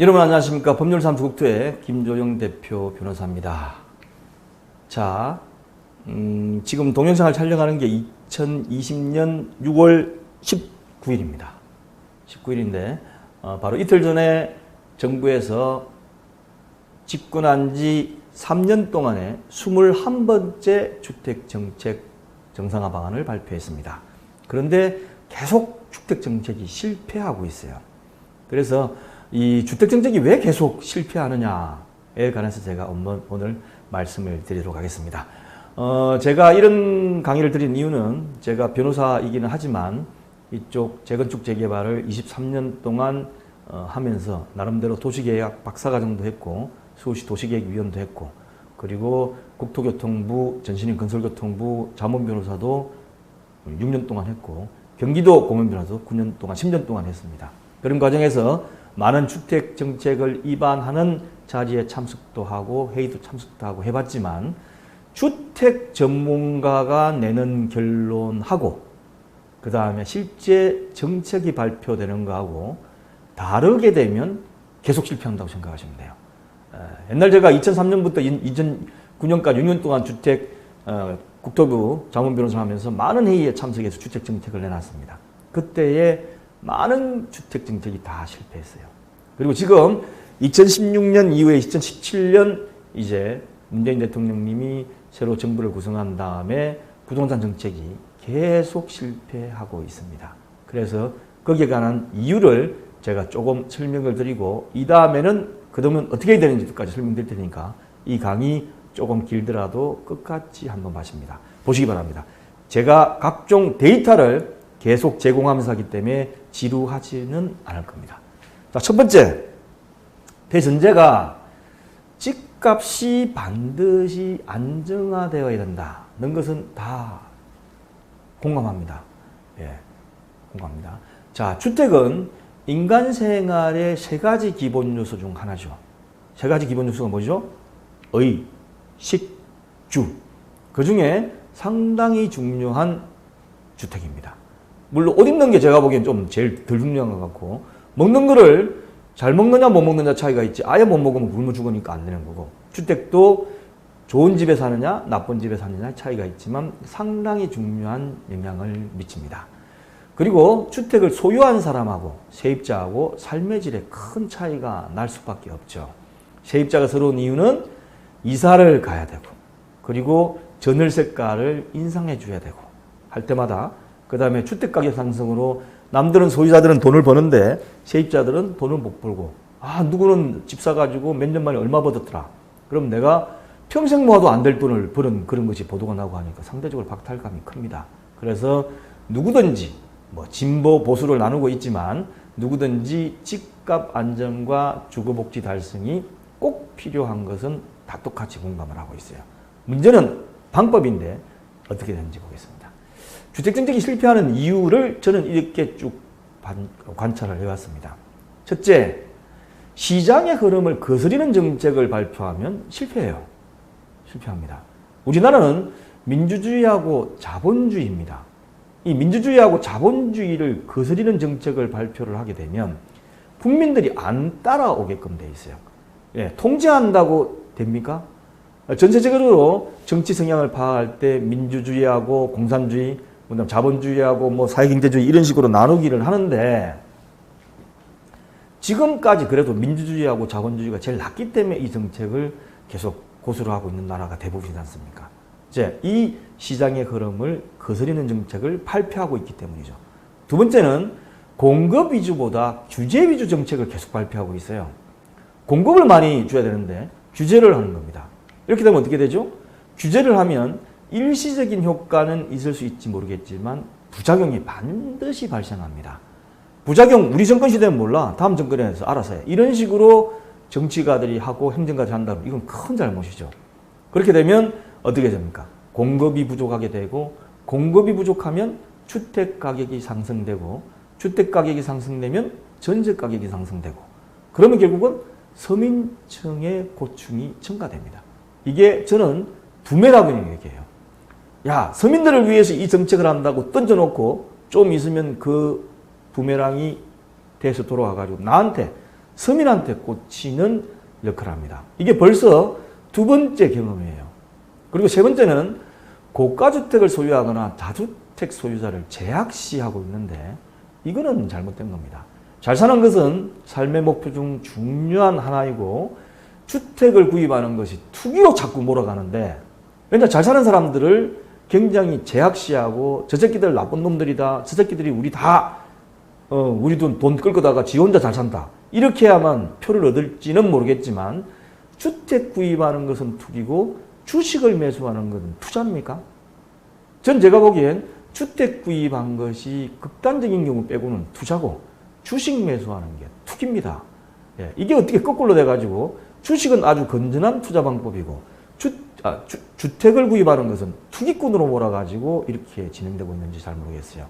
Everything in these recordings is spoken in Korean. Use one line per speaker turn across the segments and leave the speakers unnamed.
여러분 안녕하십니까. 법률사무소 국토의 김조영 대표 변호사입니다. 자, 지금 동영상을 촬영하는 게 2020년 6월 19일입니다. 19일인데 바로 이틀 전에 정부에서 집권한 지 3년 동안에 21번째 주택정책 정상화 방안을 발표했습니다. 그런데 계속 주택정책이 실패하고 있어요. 그래서 이 주택정책이 왜 계속 실패하느냐에 관해서 제가 오늘 말씀을 드리도록 하겠습니다. 제가 이런 강의를 드린 이유는 제가 변호사이기는 하지만 이쪽 재건축 재개발을 23년 동안 하면서 나름대로 도시계획 박사과정도 했고 서울시 도시계획위원도 했고 그리고 국토교통부 전신인 건설교통부 자문변호사도 6년 동안 했고 경기도 공무원변호사도 9년 동안 10년 동안 했습니다. 그런 과정에서 많은 주택정책을 입안하는 자리에 참석도 하고 회의도 참석도 하고 해봤지만 주택 전문가가 내는 결론하고 그 다음에 실제 정책이 발표되는 거하고 다르게 되면 계속 실패한다고 생각하시면 돼요. 옛날 제가 2003년부터 2009년까지 6년 동안 주택 국토부 자문변호사를 하면서 많은 회의에 참석해서 주택정책을 내놨습니다. 그때의 많은 주택정책이 다 실패했어요. 그리고 지금 2016년 이후에 2017년 이제 문재인 대통령님이 새로 정부를 구성한 다음에 부동산 정책이 계속 실패하고 있습니다. 그래서 거기에 관한 이유를 제가 조금 설명을 드리고 이 다음에는 그러면 어떻게 해야 되는지까지 설명드릴 테니까 이 강의 조금 길더라도 끝까지 한번 봐십니다. 보시기 바랍니다. 제가 각종 데이터를 계속 제공하면서 하기 때문에 지루하지는 않을 겁니다. 자, 첫 번째, 대전제가 집값이 반드시 안정화되어야 된다는 것은 다 공감합니다. 예, 공감합니다. 자, 주택은 인간 생활의 세 가지 기본 요소 중 하나죠. 세 가지 기본 요소가 뭐죠? 의, 식, 주. 그 중에 상당히 중요한 주택입니다. 물론 옷 입는 게 제가 보기엔 좀 제일 덜 중요한 것 같고 먹는 거를 잘 먹느냐 못 먹느냐 차이가 있지 아예 못 먹으면 굶어 죽으니까 안 되는 거고 주택도 좋은 집에 사느냐 나쁜 집에 사느냐 차이가 있지만 상당히 중요한 영향을 미칩니다. 그리고 주택을 소유한 사람하고 세입자하고 삶의 질에 큰 차이가 날 수밖에 없죠. 세입자가 서러운 이유는 이사를 가야 되고 그리고 전월세가를 인상해 줘야 되고 할 때마다 그 다음에 주택가격 상승으로 남들은 소유자들은 돈을 버는데 세입자들은 돈을 못 벌고 누구는 집 사가지고 몇 년 만에 얼마 벌었더라. 그럼 내가 평생 모아도 안 될 돈을 버는 그런 것이 보도가 나고 하니까 상대적으로 박탈감이 큽니다. 그래서 누구든지 진보 보수를 나누고 있지만 누구든지 집값 안정과 주거복지 달성이 꼭 필요한 것은 다 똑같이 공감을 하고 있어요. 문제는 방법인데 어떻게 되는지 보겠습니다. 주택정책이 실패하는 이유를 저는 이렇게 쭉 관찰을 해왔습니다. 첫째, 시장의 흐름을 거스리는 정책을 발표하면 실패해요. 실패합니다. 우리나라는 민주주의하고 자본주의입니다. 이 민주주의하고 자본주의를 거스리는 정책을 발표를 하게 되면 국민들이 안 따라오게끔 돼 있어요. 예, 통제한다고 됩니까? 전체적으로 정치 성향을 파악할 때 민주주의하고 공산주의, 그다음 자본주의하고 사회경제주의 이런 식으로 나누기를 하는데 지금까지 그래도 민주주의하고 자본주의가 제일 낫기 때문에 이 정책을 계속 고수를 하고 있는 나라가 대부분이지 않습니까? 이제 이 시장의 흐름을 거스리는 정책을 발표하고 있기 때문이죠. 두 번째는 공급 위주보다 규제 위주 정책을 계속 발표하고 있어요. 공급을 많이 줘야 되는데 규제를 하는 겁니다. 이렇게 되면 어떻게 되죠? 규제를 하면 일시적인 효과는 있을 수 있지 모르겠지만 부작용이 반드시 발생합니다. 부작용 우리 정권 시대는 몰라. 다음 정권에서 알아서 해. 이런 식으로 정치가들이 하고 행정가들이 한다면 이건 큰 잘못이죠. 그렇게 되면 어떻게 됩니까? 공급이 부족하게 되고 공급이 부족하면 주택가격이 상승되고 주택가격이 상승되면 전세가격이 상승되고 그러면 결국은 서민층의 고충이 증가됩니다. 이게 저는 부메랑이라고 얘기해요. 야, 서민들을 위해서 이 정책을 한다고 던져놓고 좀 있으면 그 부메랑이 돼서 돌아와가지고 나한테 서민한테 꽂히는 역할을 합니다. 이게 벌써 두 번째 경험이에요. 그리고 세 번째는 고가주택을 소유하거나 다주택 소유자를 제약시하고 있는데 이거는 잘못된 겁니다. 잘 사는 것은 삶의 목표 중 중요한 하나이고 주택을 구입하는 것이 투기로 자꾸 몰아가는데 왜냐 잘 사는 사람들을 굉장히 제약시하고 저 새끼들 나쁜 놈들이다. 저 새끼들이 우리 돈 끌거다가 지 혼자 잘 산다. 이렇게 해야만 표를 얻을지는 모르겠지만 주택 구입하는 것은 투기고 주식을 매수하는 것은 투자입니까? 전 제가 보기엔 주택 구입한 것이 극단적인 경우 빼고는 투자고 주식 매수하는 게 투기입니다. 예, 이게 어떻게 거꾸로 돼가지고 주식은 아주 건전한 투자 방법이고 주택을 구입하는 것은 투기꾼으로 몰아가지고 이렇게 진행되고 있는지 잘 모르겠어요.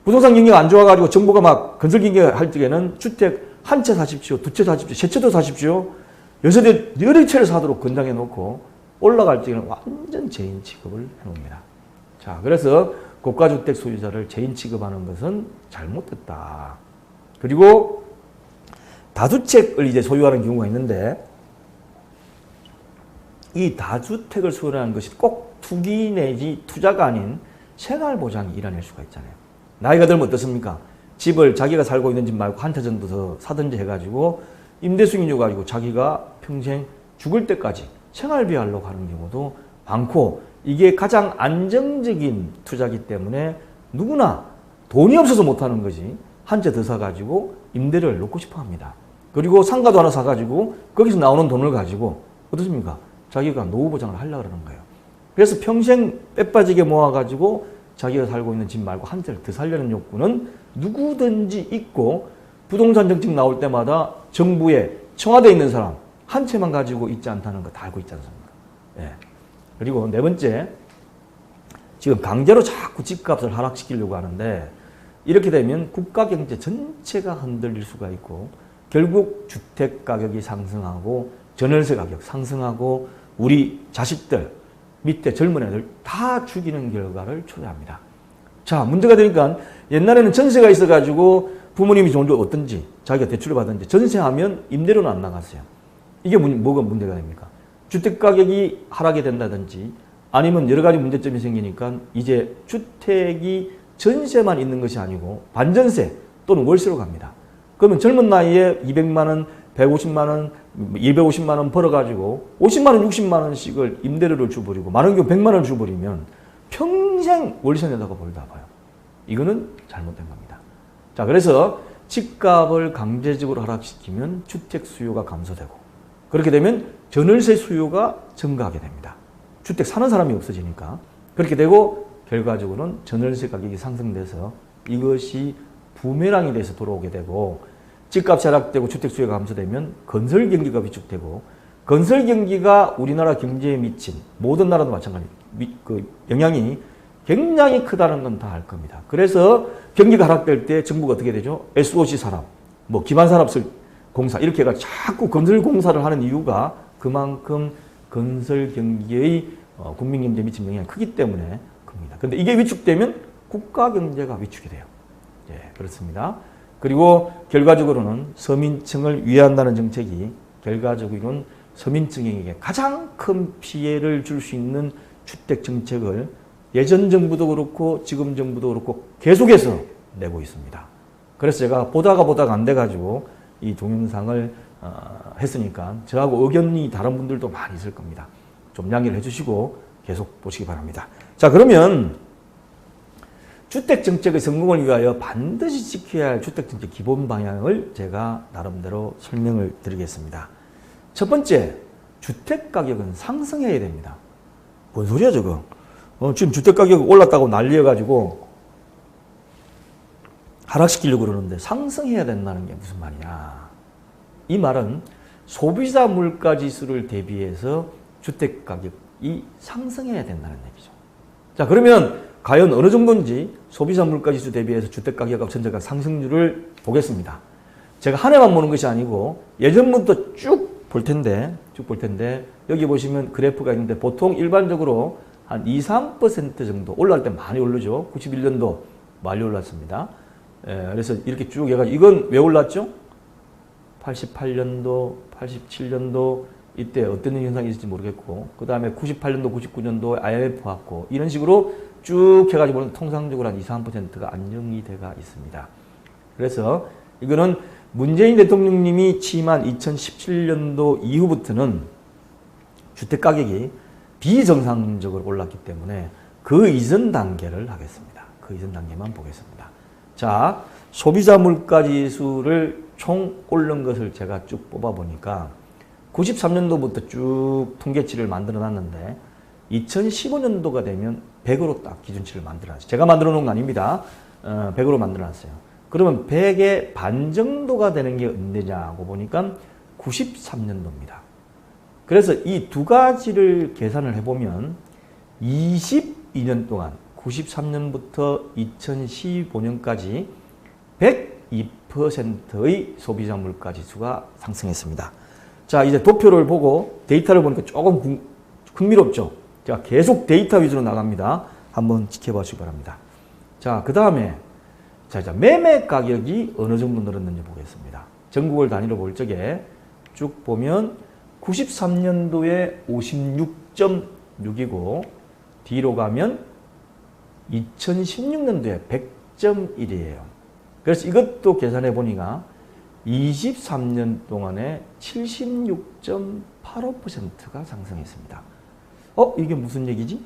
부동산 경기가 안 좋아가지고 정부가 막 건설 경기가 할 적에는 주택 한 채 사십시오, 두 채 사십시오, 세 채도 사십시오, 여러 채를 사도록 권장해 놓고 올라갈 적에는 완전 재인 취급을 해 놓습니다. 자, 그래서 고가주택 소유자를 재인 취급하는 것은 잘못됐다. 그리고 다주택을 이제 소유하는 경우가 있는데 이 다주택을 소유하는 것이 꼭 투기 내지 투자가 아닌 생활보장이 일어날 수가 있잖아요. 나이가 들면 어떻습니까? 집을 자기가 살고 있는 집 말고 한 채 정도 더 사든지 해가지고 임대수익 줘가지고 자기가 평생 죽을 때까지 생활비 하려고 하는 경우도 많고 이게 가장 안정적인 투자기 때문에 누구나 돈이 없어서 못하는 거지 한 채 더 사가지고 임대를 놓고 싶어 합니다. 그리고 상가도 하나 사가지고 거기서 나오는 돈을 가지고 어떻습니까? 자기가 노후 보장을 하려고 그러는 거예요. 그래서 평생 빼빠지게 모아가지고 자기가 살고 있는 집 말고 한 채를 더 살려는 욕구는 누구든지 있고 부동산 정책 나올 때마다 정부에 청와대에 있는 사람 한 채만 가지고 있지 않다는 거 다 알고 있지 않습니까? 예. 그리고 네 번째, 지금 강제로 자꾸 집값을 하락시키려고 하는데 이렇게 되면 국가 경제 전체가 흔들릴 수가 있고 결국 주택 가격이 상승하고 전월세 가격 상승하고 우리 자식들 밑에 젊은 애들 다 죽이는 결과를 초래합니다. 자, 문제가 되니까 옛날에는 전세가 있어가지고 부모님이 돈을 얻든지 자기가 대출을 받든지 전세하면 임대료는 안 나갔어요. 이게 뭐가 문제가 됩니까? 주택 가격이 하락이 된다든지 아니면 여러 가지 문제점이 생기니까 이제 주택이 전세만 있는 것이 아니고 반전세 또는 월세로 갑니다. 그러면 젊은 나이에 200만 원, 150만 원, 250만 원 벌어가지고 50만 원, 60만 원씩을 임대료를 줘버리고 많은 경우 100만 원을 줘버리면 평생 월세 내다가 벌다 봐요. 이거는 잘못된 겁니다. 자, 그래서 집값을 강제적으로 하락시키면 주택 수요가 감소되고 그렇게 되면 전월세 수요가 증가하게 됩니다. 주택 사는 사람이 없어지니까 그렇게 되고 결과적으로는 전월세 가격이 상승돼서 이것이 부메랑이 돼서 돌아오게 되고 집값이 하락되고 주택 수요가 감소되면 건설 경기가 위축되고 건설 경기가 우리나라 경제에 미친 모든 나라도 마찬가지 그 영향이 굉장히 크다는 건 다 알 겁니다. 그래서 경기가 하락될 때 정부가 어떻게 되죠? SOC 산업, 기반산업공사 이렇게 해가 자꾸 건설 공사를 하는 이유가 그만큼 건설 경기의 국민 경제에 미친 영향이 크기 때문에 큽니다. 근데 이게 위축되면 국가 경제가 위축이 돼요. 예, 그렇습니다. 그리고 결과적으로는 서민층을 위한다는 정책이 결과적으로는 서민층에게 가장 큰 피해를 줄 수 있는 주택 정책을 예전 정부도 그렇고 지금 정부도 그렇고 계속해서 내고 있습니다. 그래서 제가 보다가 안 돼가지고 이 동영상을 했으니까 저하고 의견이 다른 분들도 많이 있을 겁니다. 좀 양해를 해주시고 계속 보시기 바랍니다. 자, 그러면 주택정책의 성공을 위하여 반드시 지켜야 할 주택정책 기본 방향을 제가 나름대로 설명을 드리겠습니다. 첫 번째, 주택가격은 상승해야 됩니다. 뭔 소리야 저거? 지금 주택가격 올랐다고 난리여가지고 하락시키려고 그러는데 상승해야 된다는 게 무슨 말이냐. 이 말은 소비자 물가지수를 대비해서 주택가격이 상승해야 된다는 얘기죠. 자, 그러면 과연 어느 정도인지 소비자 물가지수 대비해서 주택가격과 전세가 상승률을 보겠습니다. 제가 한 해만 보는 것이 아니고 예전부터 쭉 볼 텐데 여기 보시면 그래프가 있는데 보통 일반적으로 한 2, 3% 정도 올라갈 때 많이 오르죠. 91년도 많이 올랐습니다. 그래서 이렇게 쭉 해가지고 이건 왜 올랐죠? 88년도, 87년도 이때 어떤 현상이 있을지 모르겠고 그 다음에 98년도, 99년도 IMF 왔고 이런 식으로 쭉 해가지고 통상적으로 한 2, 3%가 안정이 돼가 있습니다. 그래서 이거는 문재인 대통령님이 취임한 2017년도 이후부터는 주택가격이 비정상적으로 올랐기 때문에 그 이전 단계를 하겠습니다. 그 이전 단계만 보겠습니다. 자, 소비자 물가지수를 총 오른 것을 제가 쭉 뽑아보니까 93년도부터 쭉 통계치를 만들어 놨는데 2015년도가 되면 100으로 딱 기준치를 만들어 놨어요. 제가 만들어 놓은 거 아닙니다. 100으로 만들어 놨어요. 그러면 100의 반 정도가 되는 게 언제냐고 보니까 93년도입니다. 그래서 이 두 가지를 계산을 해보면 22년 동안 93년부터 2015년까지 102%의 소비자 물가 지수가 상승했습니다. 자, 이제 도표를 보고 데이터를 보니까 조금 흥미롭죠? 자, 계속 데이터 위주로 나갑니다. 한번 지켜봐 주시기 바랍니다. 자, 그 다음에 자, 매매 가격이 어느 정도 늘었는지 보겠습니다. 전국을 단위로 볼 적에 쭉 보면 93년도에 56.6이고 뒤로 가면 2016년도에 100.1이에요. 그래서 이것도 계산해 보니까 23년 동안에 76.85%가 상승했습니다. 이게 무슨 얘기지?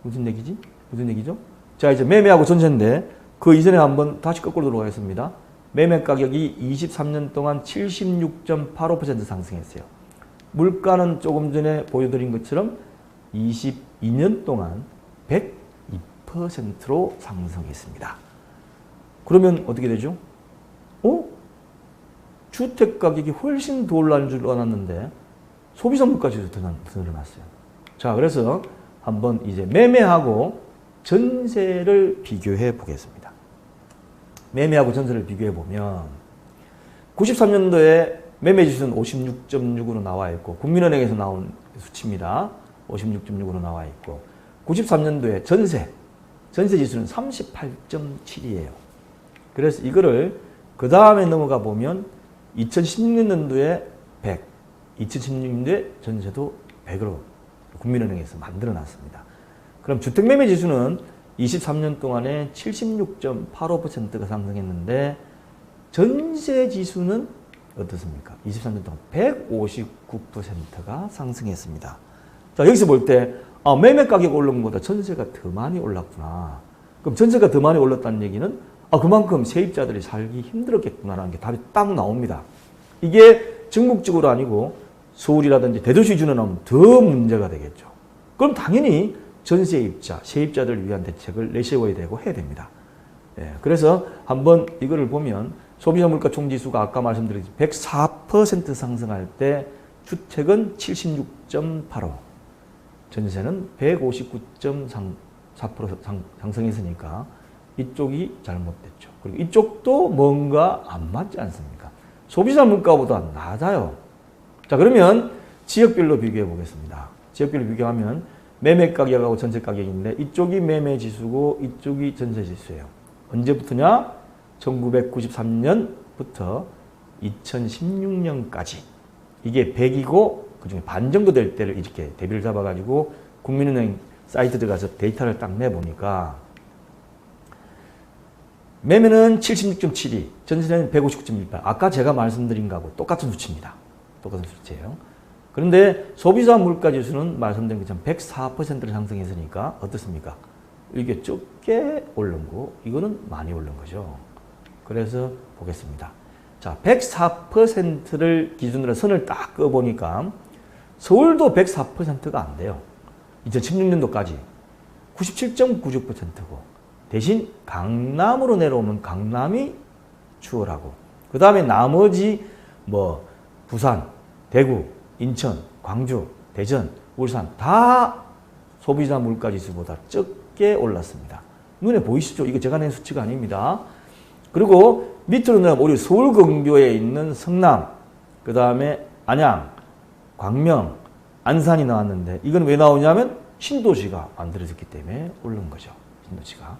무슨 얘기지? 무슨 얘기죠? 자, 이제 매매하고 전세인데 그 이전에 한번 다시 거꾸로 들어가겠습니다. 매매 가격이 23년 동안 76.85% 상승했어요. 물가는 조금 전에 보여드린 것처럼 22년 동안 102%로 상승했습니다. 그러면 어떻게 되죠? 주택 가격이 훨씬 더 올라가는 줄 알았는데 소비자 물가지도 더 늘어났어요. 자, 그래서 한번 이제 매매하고 전세를 비교해 보겠습니다. 매매하고 전세를 비교해 보면 93년도에 매매 지수는 56.6으로 나와 있고 국민은행에서 나온 수치입니다. 56.6으로 나와 있고 93년도에 전세 지수는 38.7이에요. 그래서 이거를 그 다음에 넘어가 보면 2016년도에 100, 2016년도에 전세도 100으로 국민은행에서 만들어 놨습니다. 그럼 주택매매 지수는 23년 동안에 76.85%가 상승했는데 전세 지수는 어떻습니까? 23년 동안 159%가 상승했습니다. 자, 여기서 볼 때 매매 가격 오른 것보다 전세가 더 많이 올랐구나. 그럼 전세가 더 많이 올랐다는 얘기는 그만큼 세입자들이 살기 힘들었겠구나라는 게 답이 딱 나옵니다. 이게 전국적으로 아니고 서울이라든지 대도시 기준으로 하면 더 문제가 되겠죠. 그럼 당연히 전세입자, 세입자들을 위한 대책을 내세워야 되고 해야 됩니다. 그래서 한번 이거를 보면 소비자 물가 총지수가 아까 말씀드렸듯이 104% 상승할 때 주택은 76.85, 전세는 159.4% 상승했으니까 이쪽이 잘못됐죠. 그리고 이쪽도 뭔가 안 맞지 않습니까? 소비자 물가보다 낮아요. 자, 그러면 지역별로 비교해 보겠습니다. 지역별로 비교하면 매매 가격하고 전세 가격인데 이쪽이 매매 지수고 이쪽이 전세 지수예요. 언제부터냐? 1993년부터 2016년까지. 이게 100이고 그중에 반 정도 될 때를 이렇게 대비를 잡아가지고 국민은행 사이트 들어가서 데이터를 딱 내보니까 매매는 76.72, 전세는 159.18. 아까 제가 말씀드린 거하고 똑같은 수치입니다. 똑같은 수치예요. 그런데 소비자 물가 지수는 말씀드린 것처럼 104%를 상승했으니까 어떻습니까? 이게 적게 오른 거, 이거는 많이 오른 거죠. 그래서 보겠습니다. 자, 104%를 기준으로 선을 딱 그어보니까 서울도 104%가 안 돼요. 2016년도까지 97.96%고 대신 강남으로 내려오면 강남이 추월하고 그 다음에 나머지 부산, 대구, 인천, 광주, 대전, 울산 다 소비자 물가 지수보다 적게 올랐습니다. 눈에 보이시죠? 이거 제가 낸 수치가 아닙니다. 그리고 밑으로 내려오면 우리 서울 근교에 있는 성남, 그 다음에 안양, 광명, 안산이 나왔는데 이건 왜 나오냐면 신도시가 만들어졌기 때문에 오른 거죠. 신도시가.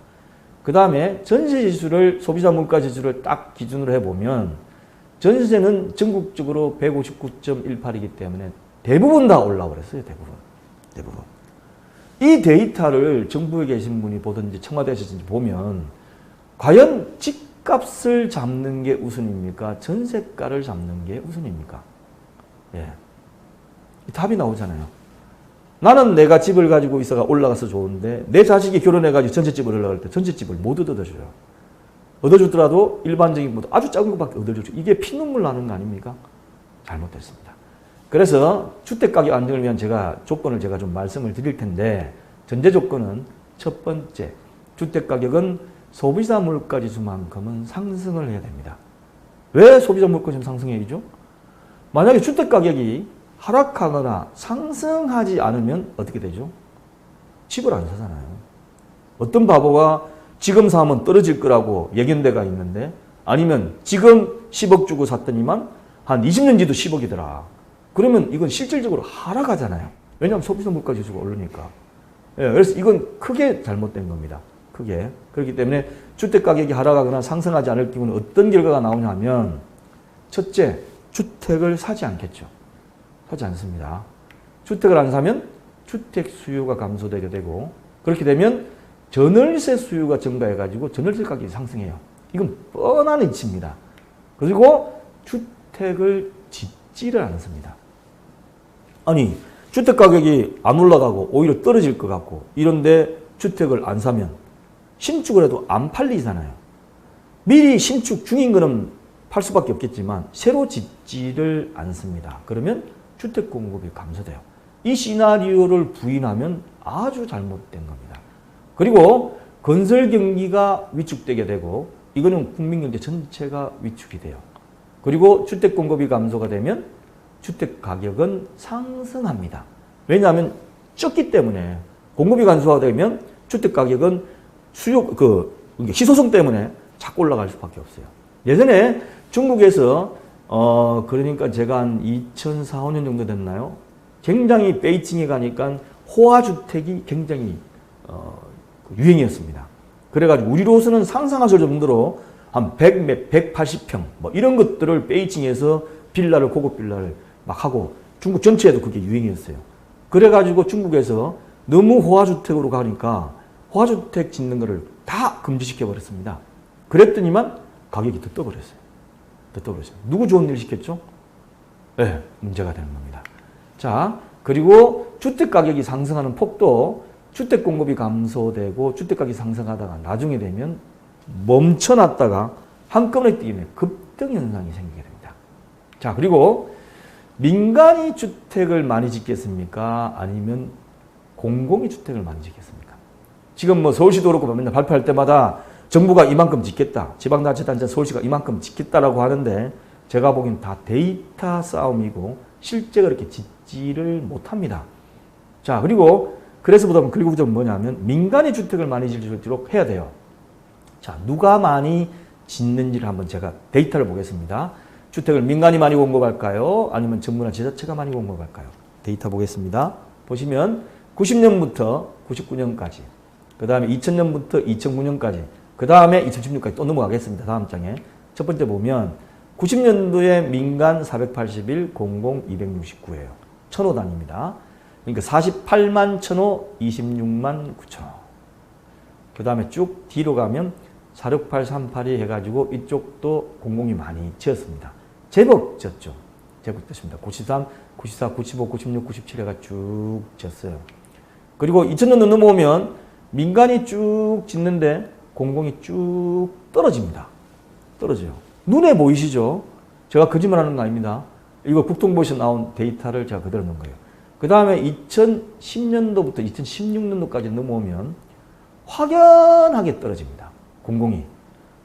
그 다음에 전세 지수를 소비자 물가 지수를 딱 기준으로 해보면 전세는 전국적으로 159.18이기 때문에 대부분 다 올라버렸어요. 대부분. 이 데이터를 정부에 계신 분이 보든지 청와대에 계신지 보면 과연 집값을 잡는 게 우선입니까? 전세가를 잡는 게 우선입니까? 예. 답이 나오잖아요. 나는 내가 집을 가지고 있어가 올라가서 좋은데 내 자식이 결혼해가지고 전셋집을 올라갈 때 전셋집을 못 얻어줘요. 얻어주더라도 일반적인 뭐 아주 작은 것밖에 얻어주죠. 이게 피눈물 나는 거 아닙니까? 잘못됐습니다. 그래서 주택가격 안정을 위한 조건을 제가 좀 말씀을 드릴 텐데 전제 조건은 첫 번째, 주택가격은 소비자 물가지수만큼은 상승을 해야 됩니다. 왜 소비자 물가지수 상승해야죠? 만약에 주택가격이 하락하거나 상승하지 않으면 어떻게 되죠? 집을 안 사잖아요. 어떤 바보가 지금 사면 떨어질 거라고 예견대가 있는데 아니면 지금 10억 주고 샀더니만 한 20년 뒤도 10억이더라. 그러면 이건 실질적으로 하락하잖아요. 왜냐하면 소비자 물가 지수가 오르니까. 예, 그래서 이건 크게 잘못된 겁니다. 크게. 그렇기 때문에 주택가격이 하락하거나 상승하지 않을 경우는 어떤 결과가 나오냐 하면 첫째, 주택을 사지 않겠죠. 사지 않습니다. 주택을 안 사면 주택 수요가 감소되게 되고 그렇게 되면 전월세 수요가 증가해가지고 전월세 가격이 상승해요. 이건 뻔한 이치입니다. 그리고 주택을 짓지를 않습니다. 아니 주택 가격이 안 올라가고 오히려 떨어질 것 같고 이런데 주택을 안 사면 신축을 해도 안 팔리잖아요. 미리 신축 중인 거는 팔 수밖에 없겠지만 새로 짓지를 않습니다. 그러면 주택 공급이 감소돼요. 이 시나리오를 부인하면 아주 잘못된 겁니다. 그리고 건설 경기가 위축되게 되고 이거는 국민 경제 전체가 위축이 돼요. 그리고 주택 공급이 감소가 되면 주택 가격은 상승합니다. 왜냐하면 적기 때문에 공급이 감소되면 주택 가격은 희소성 때문에 자꾸 올라갈 수밖에 없어요. 예전에 중국에서 그러니까 제가 한 2004, 5년 정도 됐나요? 굉장히 베이징에 가니까 호화주택이 굉장히 유행이었습니다. 그래가지고 우리로서는 상상하실 정도로 한 180평 뭐 이런 것들을 베이징에서 고급 빌라를 막 하고 중국 전체에도 그게 유행이었어요. 그래가지고 중국에서 너무 호화주택으로 가니까 호화주택 짓는 거를 다 금지시켜 버렸습니다. 그랬더니만 가격이 더 떠버렸어요. 누구 좋은 일 시켰죠? 네, 문제가 되는 겁니다. 자, 그리고 주택 가격이 상승하는 폭도 주택 공급이 감소되고 주택 가격이 상승하다가 나중에 되면 멈춰놨다가 한꺼번에 뛰면 급등 현상이 생기게 됩니다. 자, 그리고 민간이 주택을 많이 짓겠습니까? 아니면 공공이 주택을 많이 짓겠습니까? 지금 뭐 서울시도 그렇고 맨날 발표할 때마다 정부가 이만큼 짓겠다. 지방자치단체 서울시가 이만큼 짓겠다라고 하는데 제가 보기엔 다 데이터 싸움이고 실제 그렇게 짓지를 못합니다. 자, 그리고 그리고 좀 뭐냐면 민간이 주택을 많이 짓도록 해야 돼요. 자, 누가 많이 짓는지를 한번 제가 데이터를 보겠습니다. 주택을 민간이 많이 공급할까요? 아니면 정부나 지자체가 많이 공급할까요? 데이터 보겠습니다. 보시면 90년부터 99년까지, 그 다음에 2000년부터 2009년까지, 그 다음에 2016까지 또 넘어가겠습니다. 다음 장에. 첫 번째 보면 90년도에 민간 481, 공공 269예요. 1000호 단위입니다. 그러니까 48만 1000호, 26만 9천호. 그 다음에 쭉 뒤로 가면 46838이 해가지고 이쪽도 공공이 많이 지었습니다. 제법 지었죠. 제법 지었습니다. 93, 94, 95, 96, 97 해가 쭉 지었어요. 그리고 2000년도 넘어오면 민간이 쭉 짓는데 공공이 쭉 떨어집니다. 떨어져요. 눈에 보이시죠? 제가 거짓말하는 거 아닙니다. 이거 국토부에서 나온 데이터를 제가 그대로 넣은 거예요. 그 다음에 2010년도부터 2016년도까지 넘어오면 확연하게 떨어집니다. 공공이.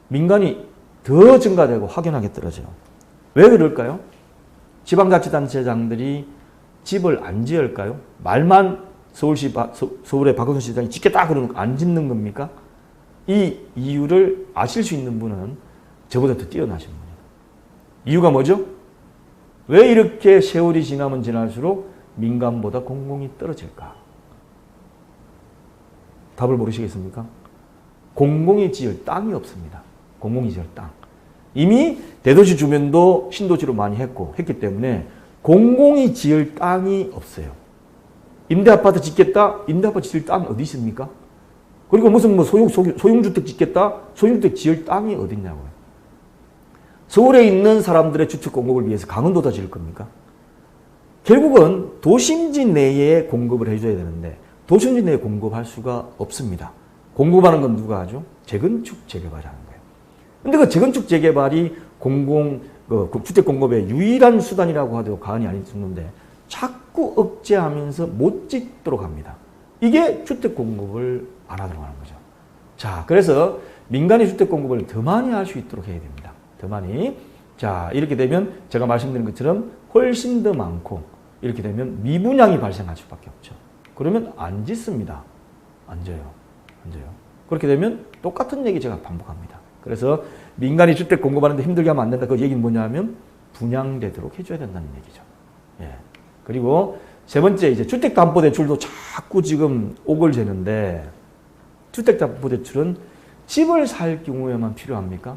민간이 더 증가되고 확연하게 떨어져요. 왜 그럴까요? 지방자치단체장들이 집을 안 지을까요? 말만 서울의 박원순 시장이 짓겠다 그러는 거 안 짓는 겁니까? 이 이유를 아실 수 있는 분은 저보다 더 뛰어나신 분이에요. 이유가 뭐죠? 왜 이렇게 세월이 지나면 지날수록 민간보다 공공이 떨어질까? 답을 모르시겠습니까? 공공이 지을 땅이 없습니다. 공공이 지을 땅. 이미 대도시 주변도 신도시로 많이 했기 때문에 공공이 지을 땅이 없어요. 임대아파트 짓겠다? 임대아파트 지을 땅이 어디 있습니까? 그리고 무슨 뭐 소형주택 짓겠다? 소형주택 지을 땅이 어디 있냐고요. 서울에 있는 사람들의 주택 공급을 위해서 강원도다 지을 겁니까? 결국은 도심지 내에 공급을 해줘야 되는데 도심지 내에 공급할 수가 없습니다. 공급하는 건 누가 하죠? 재건축, 재개발이 하는 거예요. 근데 그 재건축, 재개발이 주택 공급의 유일한 수단이라고 해도 과언이 아닐 수 있는데 자꾸 억제하면서 못 짓도록 합니다. 이게 주택 공급을 안 하도록 하는 거죠. 자, 그래서 민간의 주택 공급을 더 많이 할 수 있도록 해야 됩니다. 더 많이. 자, 이렇게 되면 제가 말씀드린 것처럼 훨씬 더 많고 이렇게 되면 미분양이 발생할 수밖에 없죠. 그러면 안 짓습니다. 안 져요. 안 져요. 그렇게 되면 똑같은 얘기 제가 반복합니다. 그래서 민간이 주택 공급하는데 힘들게 하면 안 된다. 그 얘기는 뭐냐면 분양되도록 해줘야 된다는 얘기죠. 예. 그리고 세 번째, 이제 주택담보대출도 자꾸 지금 옥을 재는데 주택담보대출은 집을 살 경우에만 필요합니까?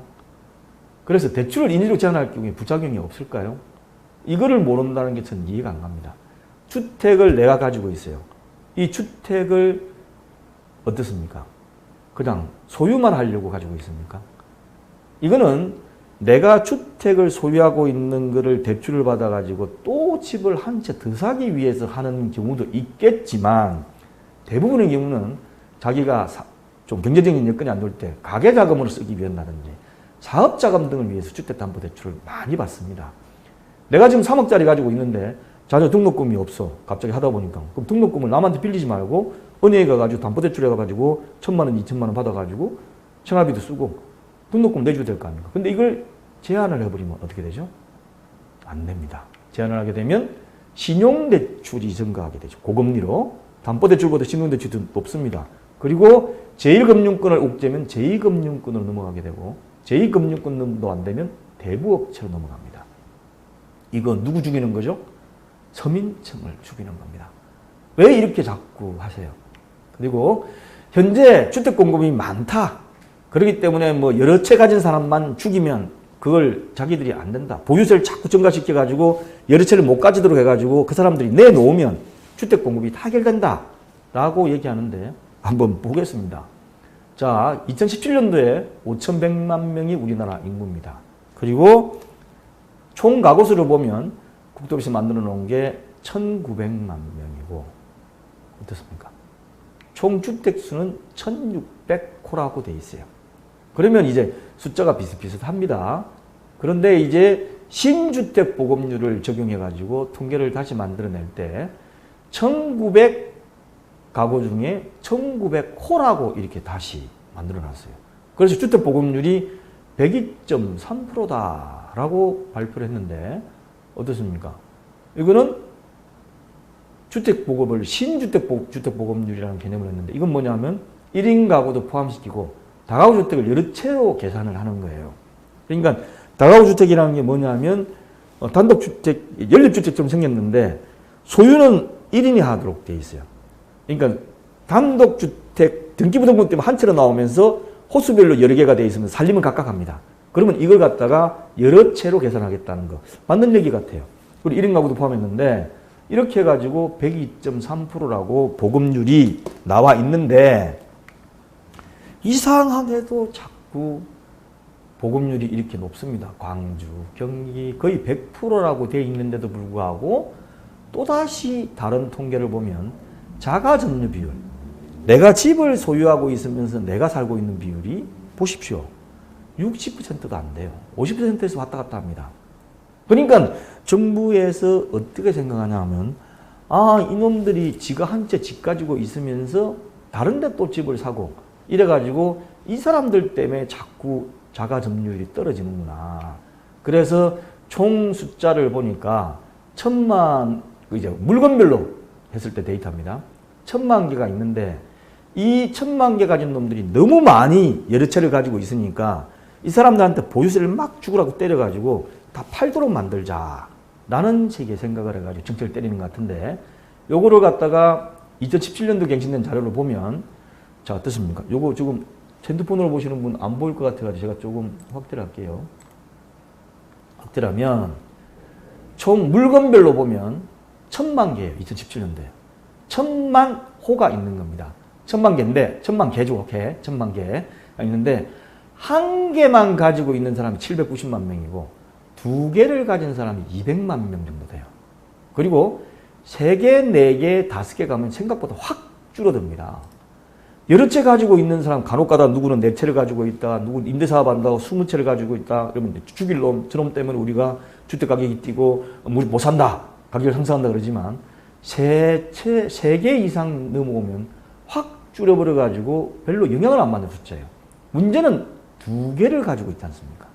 그래서 대출을 인위로 제한할 경우에 부작용이 없을까요? 이거를 모른다는 게 전 이해가 안 갑니다. 주택을 내가 가지고 있어요. 이 주택을 어떻습니까? 그냥 소유만 하려고 가지고 있습니까? 이거는 내가 주택을 소유하고 있는 거를 대출을 받아가지고 또 집을 한 채 더 사기 위해서 하는 경우도 있겠지만 대부분의 경우는 자기가 좀 경제적인 여건이 안 좋을 때 가계자금으로 쓰기 위한다든지 사업자금 등을 위해서 주택담보대출을 많이 받습니다. 내가 지금 3억짜리 가지고 있는데 자녀 등록금이 없어. 갑자기 하다 보니까. 그럼 등록금을 남한테 빌리지 말고 은행에 가가지고 담보대출 해가지고 1,000만 원, 2,000만 원 받아가지고 생활비도 쓰고 등록금 내줘야 될 거 아닙니까? 근데 이걸 제한을 해버리면 어떻게 되죠? 안 됩니다. 제한을 하게 되면 신용대출이 증가하게 되죠. 고금리로. 담보대출보다 신용대출이 높습니다. 그리고 제1금융권을 옥죄면 제2금융권으로 넘어가게 되고 제2금융권도 안 되면 대부업체로 넘어갑니다. 이거 누구 죽이는 거죠? 서민층을 죽이는 겁니다. 왜 이렇게 자꾸 하세요? 그리고 현재 주택 공급이 많다. 그렇기 때문에 뭐 여러 채 가진 사람만 죽이면 그걸 자기들이 안 된다. 보유세를 자꾸 증가시켜가지고 여러 채를 못 가지도록 해가지고 그 사람들이 내놓으면 주택 공급이 타결된다. 라고 얘기하는데 한번 보겠습니다. 자, 2017년도에 5,100만 명이 우리나라 인구입니다. 그리고 총 가구수를 보면 국토부에서 만들어 놓은 게 1,900만 명이고 어떻습니까? 총 주택수는 1,600호라고 돼 있어요. 그러면 이제 숫자가 비슷비슷합니다. 그런데 이제 신주택 보급률을 적용해 가지고 통계를 다시 만들어낼 때 1,900 가구 중에 1,900호라고 이렇게 다시 만들어 놨어요. 그래서 주택 보급률이 102.3%다라고 발표를 했는데 어떻습니까? 이거는 주택 보급을 신주택 보급률이라는 개념을 했는데 이건 뭐냐면 1인 가구도 포함시키고 다가구 주택을 여러 채로 계산을 하는 거예요. 그러니까 다가구 주택이라는 게 뭐냐면 단독주택, 연립주택처럼 생겼는데 소유는 1인이 하도록 돼 있어요. 그러니까 단독주택 등기부등본 때문에 한 채로 나오면서 호수별로 여러 개가 돼 있으면 살림은 각각 합니다. 그러면 이걸 갖다가 여러 채로 계산하겠다는 거. 맞는 얘기 같아요. 그리고 1인 가구도 포함했는데 이렇게 해가지고 102.3%라고 보급률이 나와 있는데 이상하게도 자꾸 보급률이 이렇게 높습니다. 광주, 경기 거의 100%라고 돼 있는데도 불구하고 또다시 다른 통계를 보면 자가 점유 비율, 내가 집을 소유하고 있으면서 내가 살고 있는 비율이 보십시오. 60%도 안 돼요. 50%에서 왔다 갔다 합니다. 그러니까 정부에서 어떻게 생각하냐 하면 이놈들이 지가 한 채 집 가지고 있으면서 다른 데 또 집을 사고 이래가지고 이 사람들 때문에 자꾸 자가 점유율이 떨어지는구나. 그래서 총 숫자를 보니까 1,000만, 이제 물건별로 했을 때 데이터입니다. 1,000만 개가 있는데 이 1,000만 개 가진 놈들이 너무 많이 여러 채를 가지고 있으니까 이 사람들한테 보유세를 막 죽으라고 때려가지고 다 팔도록 만들자. 라는 식의 생각을 해가지고 정책을 때리는 것 같은데 요거를 갖다가 2017년도 갱신된 자료를 보면 자, 어떻습니까? 요거 지금 핸드폰으로 보시는 분 안 보일 것 같아가지고 제가 조금 확대를 할게요. 있더라면 총 물건별로 보면 1000만 개예요. 2017년도에. 1000만 호가 있는 겁니다. 1000만 개인데 1000만 개죠. 개. 1000만 개가 있는데 한 개만 가지고 있는 사람이 790만 명이고 두 개를 가진 사람이 200만 명 정도 돼요. 그리고 3개, 4개, 5개 가면 생각보다 확 줄어듭니다. 여러 채 가지고 있는 사람 간혹 가다 누구는 4채를 가지고 있다. 누구는 임대사업 한다고 20채를 가지고 있다. 그러면 죽일 놈, 저놈 때문에 우리가 주택 가격이 뛰고 못 산다. 가격을 상승한다 그러지만 3개 이상 넘어오면 확 줄여버려 가지고 별로 영향을 안 받는 숫자예요. 문제는 2개를 가지고 있지 않습니까?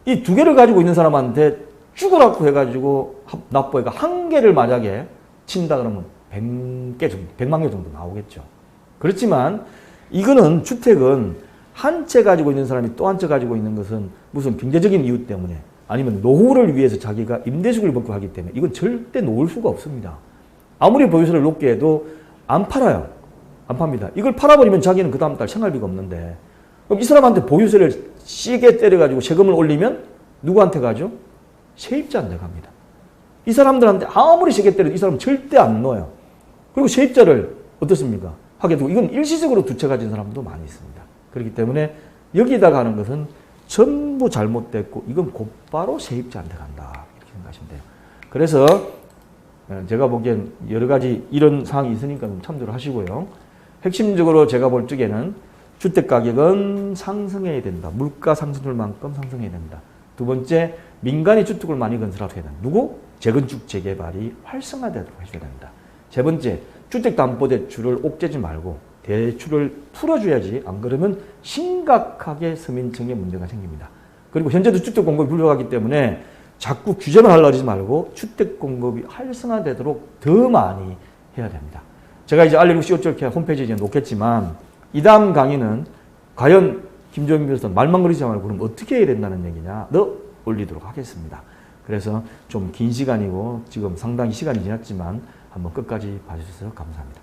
이 2개를 가지고 있는 사람한테 죽으라고 해가지고 납부해가 1개를 만약에 친다 그러면 100개 정도, 100만 개 정도 나오겠죠. 그렇지만 이거는 주택은 한 채 가지고 있는 사람이 또 한 채 가지고 있는 것은 무슨 경제적인 이유 때문에 아니면 노후를 위해서 자기가 임대수를 받고 하기 때문에 이건 절대 놓을 수가 없습니다. 아무리 보유세를 높게 해도 안 팔아요. 안 팝니다. 이걸 팔아버리면 자기는 그 다음 달 생활비가 없는데 그럼 이 사람한테 보유세를 시게 때려가지고 세금을 올리면 누구한테 가죠? 세입자한테 갑니다. 이 사람들한테 아무리 세게 때려도 이 사람은 절대 안 넣어요. 그리고 세입자를 어떻습니까? 하게 되고 이건 일시적으로 2채 가진 사람도 많이 있습니다. 그렇기 때문에 여기다가 하는 것은 전부 잘못됐고 이건 곧바로 세입자한테 간다. 이렇게 생각하시면 돼요. 그래서 제가 보기엔 여러 가지 이런 사항이 있으니까 좀 참조를 하시고요. 핵심적으로 제가 볼 적에는 주택가격은 상승해야 된다. 물가 상승률만큼 상승해야 된다. 두 번째, 민간이 주택을 많이 건설하게 된다. 누구? 재건축, 재개발이 활성화되도록 해줘야 된다. 세 번째, 주택담보대출을 옥죄지 말고 대출을 풀어줘야지 안 그러면 심각하게 서민층에 문제가 생깁니다. 그리고 현재도 주택 공급이 불려가기 때문에 자꾸 규제만 하려고 하지 말고 주택 공급이 활성화되도록 더 많이 해야 됩니다. 제가 이제 알려주고 CO2 홈페이지에 이제 놓겠지만 이 다음 강의는 과연 김종인 변호사 말만 그러지 말고 그럼 어떻게 해야 된다는 얘기냐 너 올리도록 하겠습니다. 그래서 좀 긴 시간이고 지금 상당히 시간이 지났지만 한번 끝까지 봐주셔서 감사합니다.